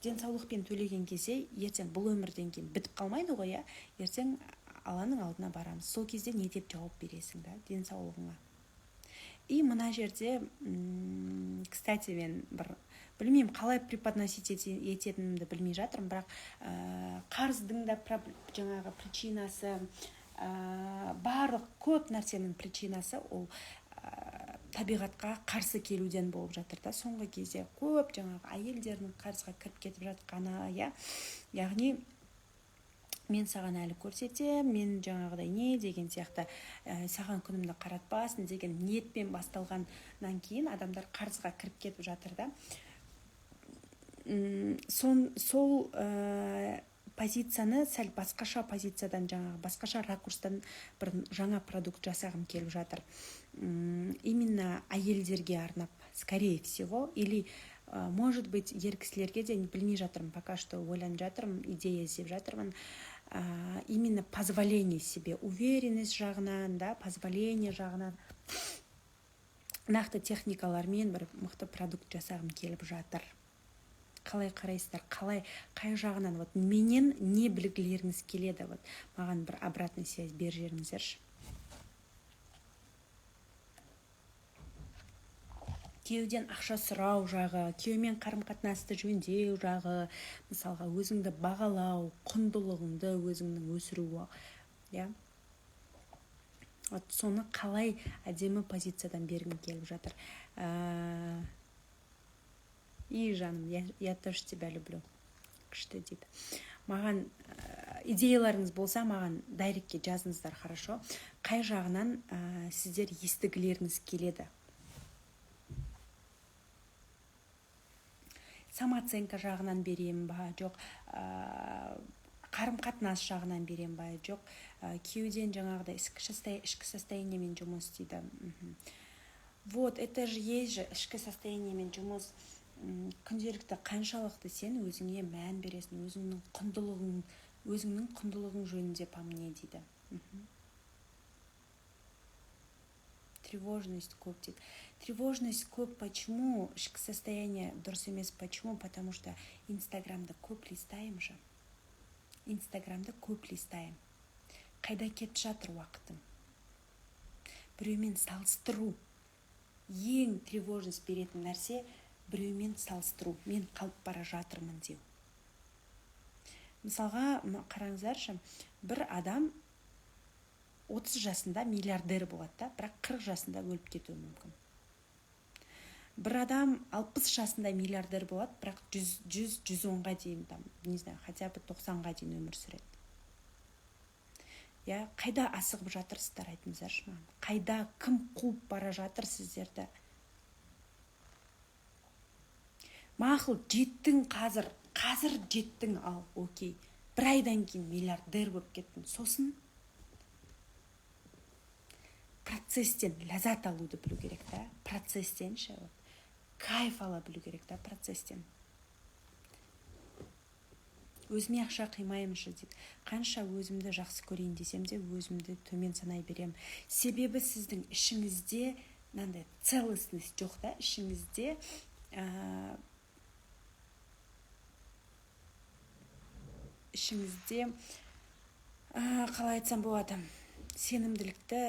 Денсаулықпен төлеген кезде, ертең бұл өмірден кейін бітіп қалмайды ғой, я. Ертең Алланың алдына барамыз. Сол кезде не деп жауап бересің да, денсаулығыңа. И мына жерде, кстати, мен білмеймін, қалай преподносить ететінімді білмей жатырмын, бірақ қарыздың да жаңағы причинасы, барлық көп нәрсенің причинасы ол табиғатқа қарсы келуден болып жатыр да. Соңғы кезде көп жаңағы әйелдердің қарызға кіріп кетіп жатқаны, яғни мен саған әлі көрсетем, мен жаңағыдай не деген сияқты саған күнімді қаратпасын деген ниетпен басталғаннан кейін адамдар қарызға кіріп кетіп жатыр да. Сол позицияны сәл басқаша позициядан, жаңағы басқаша ракурстан бір жаңа продукт жасағым келіп жатыр. Именно әйелдерге арнап, скорее всего, или может быть ер кісілерге де білмей жатырмын, пока что ойланып жатырмын, идея іздеп жатырмын. Именно позволение себе, уверенность жағынан, да, позволение жағынан нақты техникалармен бір мықты продукт жасағым келіп жатыр. Қалай қарайсыздар, қай жағынан, вот менен не білгілеріңіз келеді, вот маған бір обратный связь бер жеріңіздерші. Күйеуден ақша сұрау жағы, күйеумен қарым-қатынасты жөндеу жағы, мысалға өзіңді бағалау, құндылығыңды өзіңнің өсіруі, я. Вот соны қалай әдемі позициядан бергім келіп жатыр. И, жаным, я тоже тебя люблю. Күшті дейді. Маған идеяларыңыз болса, маған дайректке жазыңыздар, хорошо? Қай жағынан сіздер естігілеріңіз келеді? Самооценка жағынан берем ба, жоқ қарым-қатынас жағынан берем ба, жоқ күйеуден жаңағыдай ішкі состояниемен жұмыс дейді. Вот, это же есть же ішкі состояниемен жұмыс. Күнделікті қаншалықты сен өзіңе мән бересің, өзіңнің құндылығың жөнінде по мне дейді. Тревожность көп дейді. Тревожность көп, почему? Ішкі состояние дұрыс емес, почему? Потому что Инстаграмды көп листайым же. Инстаграмды көп листайым. Қайда кетіп жатыр уақытым? Біреумен салыстыру. Ең тревожность беретін нәрсе біреумен салыстыру, мен қалып бара жатырмын деу. Мысалға, қараңыздаршы, бір адам 30 жасында миллиардер болады да, бірақ 40 жасында өліп кетуі мүмкін. Бір адам 60 жасында миллиардер болады, бірақ 100-110-ға дейін, не знаю, хотя бы 90-ға дейін өмір сүреді. Я, қайда асығып жатырсыздар, айтыңыздаршы маған. Қайда, кім қуып бара жатыр сіздерді? Мақұл, жеттің қазір жеттің, ал, окей. Бір айдан кейін миллиардер болып кеттің. Сосын процесстен ләззат алуды білу керек, да? Процесстен ше. кайф ала білу керек та процесстен. Өзіме ақша қимаймыншы дейді. Қанша өзімді жақсы көрейін десем де өзімді төмен санай берем. Себебі сіздің ішіңізде мынандай целостность жоқ та, ішіңізде қалай айтсам болады, сенімділікті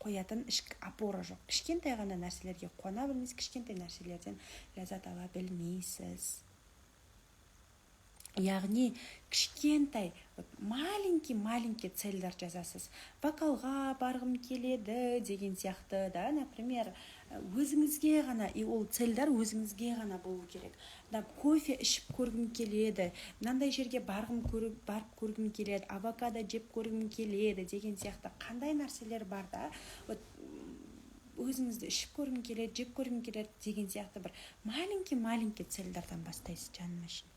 қоятын ішкі опора жоқ. Кішкентай ғана нәрселерге қуана білмейсіз, кішкентай нәрселерден ләззат ала білмейсіз. Яғни кішкентай маленький цельдер жазасыз. Вокалға барғым келеді деген сияқты да, например, өзіңізге ғана, и ол цельдер өзіңізге ғана болу керек. Кофе ішіп көргім келеді, мынандай жерге барып көргім келеді, авокадо жеп көргім келеді деген сияқты қандай нәрселер бар да, өзіңізді ішіп көргім келеді, жеп көргім келеді деген сияқты бір маленький цельдерден бастайсыз жаным үшін.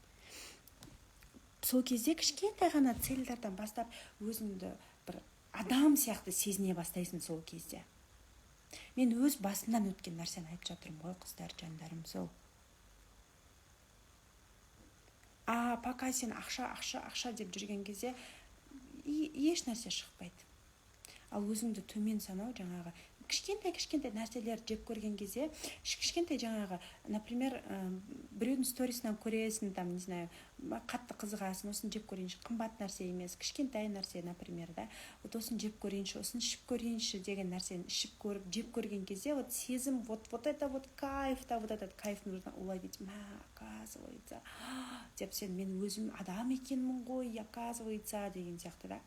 Сол кезде кішкентай ғана цельдерден бастап өзіңді бір адам сияқты сезіне бастайсың сол кезде. Мен өз басымнан өткен нәрсені айтып жатырмын ғой, қыздар, жандарым, сол. Пока сен ақша деп жүрген кезде еш нәрсе шықпайды. Ал өзіңді төмен санау, жаңағы кішкентай нәрселер жеп көрген кезде, кішкентай жаңағы, например, біреудің сторисынан көресің, там, не знаю, қатты қызығасың, осын жеп көрейінші, қымбат нәрсе емес, кішкентай нәрсе, например, да, осын жеп көрейінші, осын ішіп көрейінші деген нәрсені ішіп көріп, жеп көрген кезде, сезім, это кайф, да, этот кайф нужно уловить, оказывается, деп сен, мен өзім адам екенмін ғой, оказывается, деген сияқты, да.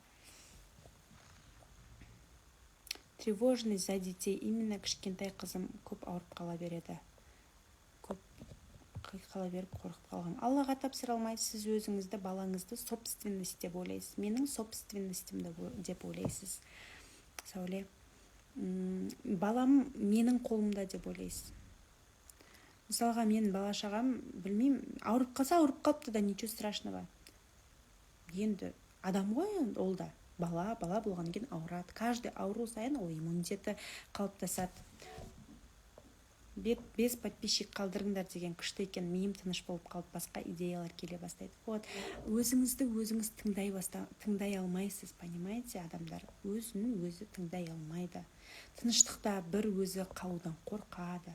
Тревожность за детей. Именно кішкентай қызым көп ауырып қала береді. Көп қала беріп қорқып қалғам. Аллаға тапсыра алмайсыз, өзіңізді, балаңызды собственность деп ойлайсыз. Менің собственностім деп ойлайсыз. Сәуле. Балам менің қолымда деп ойлайсыз. Мысалға, мен бала-шағам, білмеймін, ауырып қалса, ауырып қалыпты да, ничего страшного. Енді адам ғой ол да. Бала болған кейін ауырады. Каждый ауру сайын ол иммунитеті қалыптасады. 5 подписчик қалдырыңдар деген күшті екен, миым тыныш болып қалып, басқа идеялар келе бастайды. Өзіңізді өзіңіз тыңдай алмайсыз, понимаете, адамдар? Өзі тыңдай алмайды. Тыныштықта бір өзі қалудан қорқады.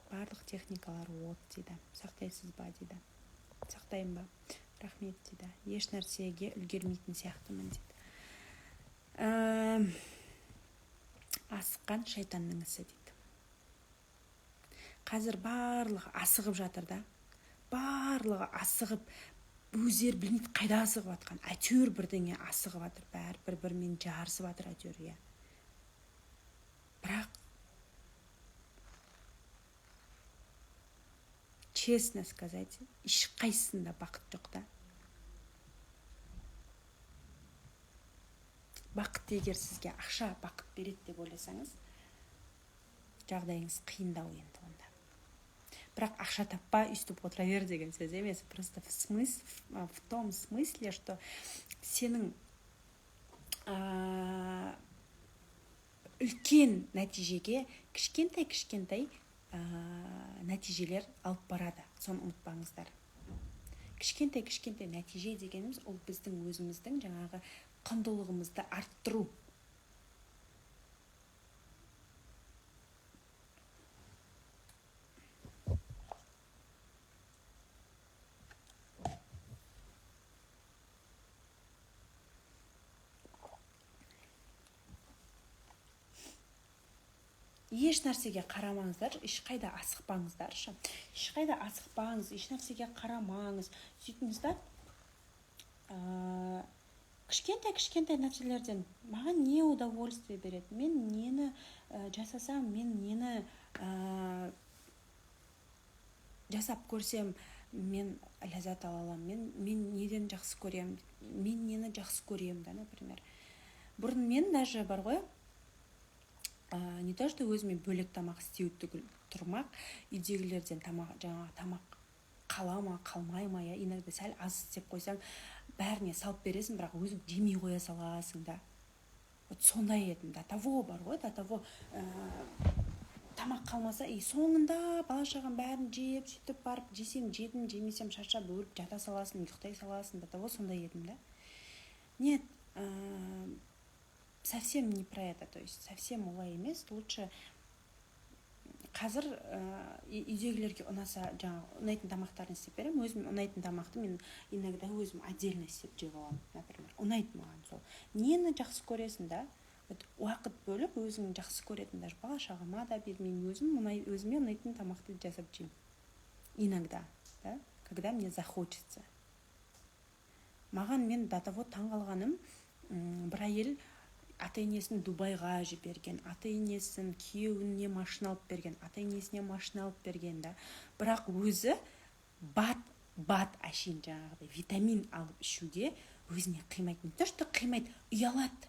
Барлық техникалар от дейді. Сақтайсыз ба дейді. Сақтайын ба? Рахмет дейді. Еш нәрсеге үлгермейтін сияқтымын дейді. Асыққан шайтанның ісі дейді. Қазір барлығы асығып жатыр да. Барлығы асығып, өздері білмейді қайда асығып атқан. Әйтеуір бірдеңе асығып атыр. Бір-бірімен жарысып атыр әйтеуір. Бірақ честно сказать, ешқайсысында бақыт жоқ та. Бақыт егер сізге ақша бақыт береді деп ойласаңыз, жағдайыңыз қиындау енді онда. Бірақ ақша таппа, өйстіп отыра бер деген сөз емес. Просто в том смысле, что сенің үлкен нәтижеге кішкентай нәтижелер алып барады. Соны ұмытпаңыздар. Кішкентай нәтиже дегеніміз ол біздің өзіміздің жаңағы құндылығымызды арттыру. Еш нәрсеге қарамаңыздар, ешқайда асықпаңыздаршы. Ешқайда асықпаңыз, еш нәрсеге қарамаңыз. Сөйтіңіз да, кішкентай нәрселерден маған не удовольствие береді? Мен нені жасасам, мен нені жасап көрсем, мен ләззат ала аламын. Мен неден жақсы көрем? Мен нені жақсы көрем да, например. Бұрын мен даже бар ғой, не то, что өзіме бөлек тамақ істеу түгіл тұрмақ, үйдегілерден тамақ қала ма, қалмай ма, иногда сәл аз істеп қойсаң, бәріне салып бересің, бірақ өзің жемей қоя саласың да. Вот сондай едім, до того бар ғой, до того тамақ қалмаса, соңында бала шағам бәрін жеп, сөйтіп барып жесем жедім, жемесем шаршап өліп жата саласың, ұйықтай саласың, да вот сондай едім да. Нет, совсем не про это, то есть совсем олай емес. Лучше қазір үйдегілерге ұнаса, жаңағы ұнайтын тамақтарын істеп беремін. Өзім ұнайтын тамақты мен иногда өзім отдельно істеп жеп аламын, например. Ұнайды маған сол. Нені жақсы көресің да? Уақыт бөліп өзің жақсы көретін, даже бала шағама да бермеймін, өзіме ұнайтын тамақты жасап жеймін. Иногда, да, когда мне захочется. Маған мен до того таңғалғаным, бір әйел ата-енесін Дубайға жіберген, ата-енесін күйеуіне машина алып берген, ата-енесіне машина алып берген да. Бірақ өзі бат әшейін жаңағыдай витамин алып ішуге өзіне қимайды. Не то, что қимайды, ұялады.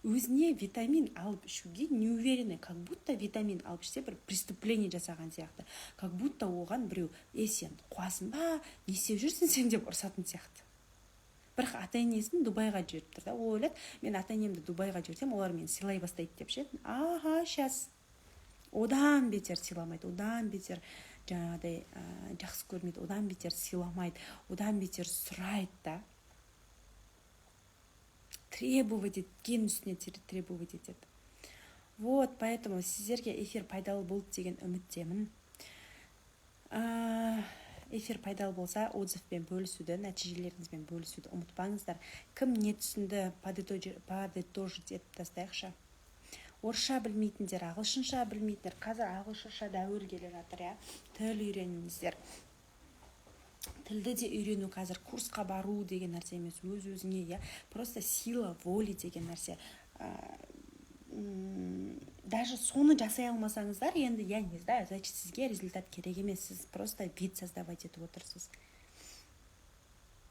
Өзіне витамин алып ішуге не уверены, как будто витамин алып ішсе бір преступление жасаған сияқты. Как будто оған біреу, сен қуасың ба, не істеп жүрсің сен деп ұрсатын сияқты. Бірақ ата-енесін Дубайға жіберіп тұр да. Ол ойлады, мен ата-енемді Дубайға жіберсем, олар мені сыйлай бастайды деп ше. Аха, сейчас. Одан бетер сыйламайды, одан бетер жаңағыдай жақсы көрмейді, одан бетер сыйламайды, одан бетер сұрайды да. Требовать еткен үстіне требовать етеді. Вот, поэтому сіздерге эфир пайдалы болды деген үміттемін. Эфир пайдалы болса, отзывпен бөлісуді, нәтижелеріңізбен бөлісуді ұмытпаңыздар. Кім не түсінді, подытожить етіп тастайықшы. Орысша білмейтіндер, ағылшынша білмейтіндер, қазір ағылшынша дәуір келе жатыр, я. Тіл үйреніңіздер. Тілді де үйрену қазір курсқа бару деген нәрсе емес, өз-өзіңе, я. Просто сила воли деген нәрсе. Даже соны жасай алмасаңыздар, енді я не знаю, значит сізге результат керек емес, сіз просто вид создавать етіп отырсыз.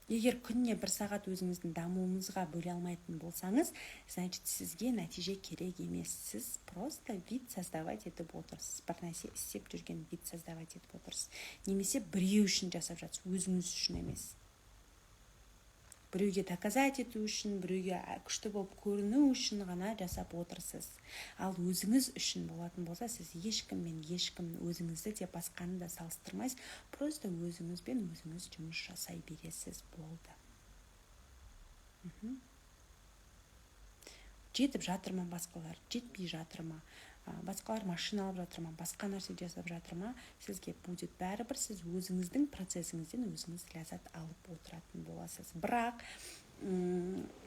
Егер күніне 1 сағат өзіңіздің дамуыңызға бөле алмайтын болсаңыз, значит сізге нәтиже керек емес, сіз просто вид создавать етіп отырсыз. Бір нәрсе істеп жүрген вид создавать етіп отырсыз. Немесе біреу үшін жасап жатсыз, өзіңіз үшін емес. Біреуге доказать ету үшін, біреуге күшті болып көріну үшін ғана жасап отырсыз. Ал өзіңіз үшін болатын болса, сіз ешкім өзіңізді де басқаны да салыстырмайсыз, просто өзіңізбен өзіңіз жұмыс жасай бересіз, болды. Жетіп жатыр ма басқалар, жетпей жатыр ма, басқалар машина алып жатыр ма, басқа нәрсе жасап жатыр ма, сізге будет бәрібір, сіз өзіңіздің процесіңізден өзіңіз ләззат алып отыратын боласыз. Бірақ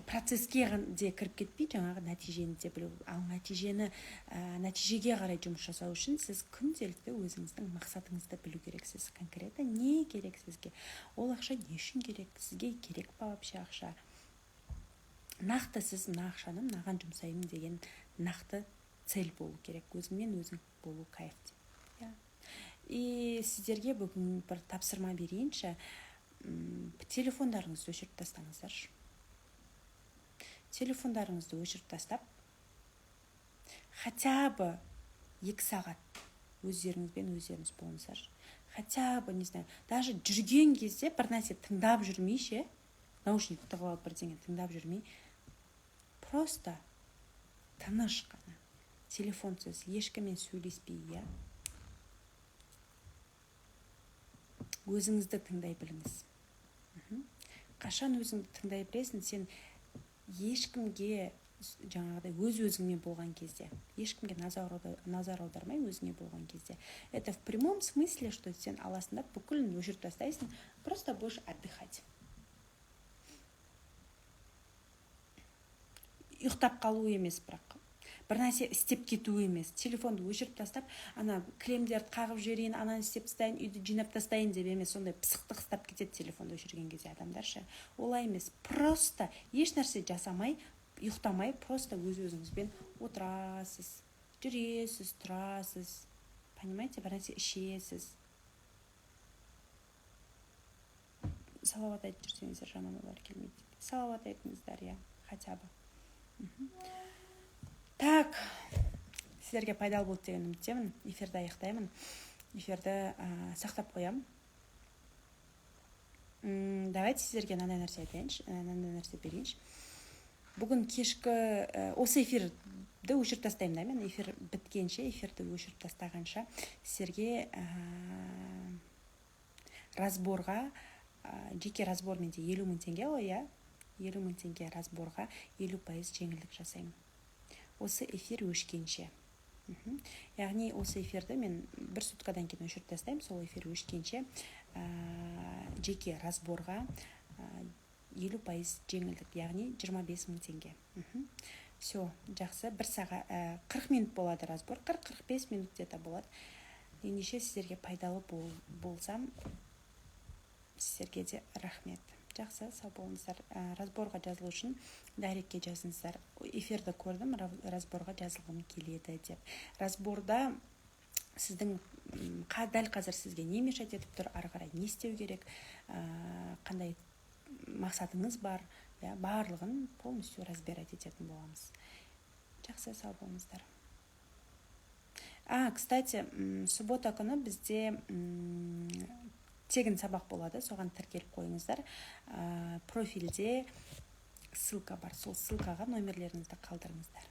процеске де кіріп кетпей, жаңағы нәтижені де білу, ал нәтижеге қарай жұмыс жасау үшін сіз күнделікті өзіңіздің мақсатыңызды білу керексіз. Конкретно не керек сізге? Ол ақша не үшін керек? Сізге керек па вообще ақша? Нақты сіз мына ақшаны мынаған жұмсаймын деген нақты цель болу керек. Өзіңмен өзің болу кайф деп. И сіздерге бүгін бір тапсырма берейінші. Телефондарыңызды өшіріп тастаңыздаршы. Телефондарыңызды өшіріп тастап, хотя бы 2 сағат өздеріңізбен өздеріңіз болыңыздаршы. Хотя бы, не знаю, даже жүрген кезде бір нәрсе тыңдап жүрмей ше, наушник тығып алып бірдеңе тыңдап жүрмей, просто тыныш қана, телефонсыз, ешкіммен сөйлеспей, өзіңізді тыңдай біліңіз. Қашан өзіңді тыңдай білесің, сен ешкімге жаңағыдай өз-өзіңмен болған кезде, ешкімге назар аудармай өзіңе болған кезде. Это в прямом смысле, что сен аласында бүкілін өшіріп тастайсың, просто будешь отдыхать. Ұйықтап қалу емес, бірақ бір нәрсе істеп кету емес. Телефонды өшіріп тастап, ана кілемдерді қағып жіберейін, ананы істеп тастайын, үйді жинап тастайын деп емес, сондай пысықтық ұстап кетеді телефонды өшірген кезде адамдаршы. Олай емес. Просто еш нәрсе жасамай, ұйықтамай, просто өз-өзіңізбен отырасыз, жүресіз, тұрасыз. Понимаете, бір нәрсе ішесіз. Салауат айтып жүрсеңіздер, жаман олар келмейді. Салауат айтыңыздар, я, хотя бы. Так, сіздерге пайдалы болды деген үміттемін. Эфирді аяқтаймын. Эфирді сақтап қоямын. Давайте сіздерге мынандай нәрсе айтайыншы, мынандай нәрсе берейінші. бүгін кешкі осы эфирді өшіріп тастаймын да, мен эфир біткенше, эфирді өшіріп тастағанша сіздерге разборға, жеке разбор менде 50 000 теңге ғой, иә, 50 000 теңге разборға 50% жеңілдік жасаймын. Осы эфир өшкенше. Яғни осы эфирді мен бір суткадан кейін өшіріп тастаймын, сол эфир өшкенше жеке разборға 50% жеңілдік, яғни 25 000 теңге. Все, жақсы, 1 сағат 40 минут болады разбор, 40-45 минут где-то болады. Ендеше сіздерге пайдалы болсам, сіздерге де рахмет. Жақсы, сау болыңыздар. Разборға жазылу үшін дайректке жазыңыздар. Эфирді көрдім, разборға жазылғым келеді деп. Разборда сіздің дәл қазір сізге не мешать етіп тұр, ары қарай не істеу керек, қандай мақсатыңыз бар, барлығын полностью разбирать ететін боламыз. Жақсы, сау болыңыздар. Кстати, суббота күні бізде тегін сабақ болады, соған тіркеліп қойыңыздар. Профильде ссылка бар, сол ссылкаға номерлеріңізді қалдырыңыздар.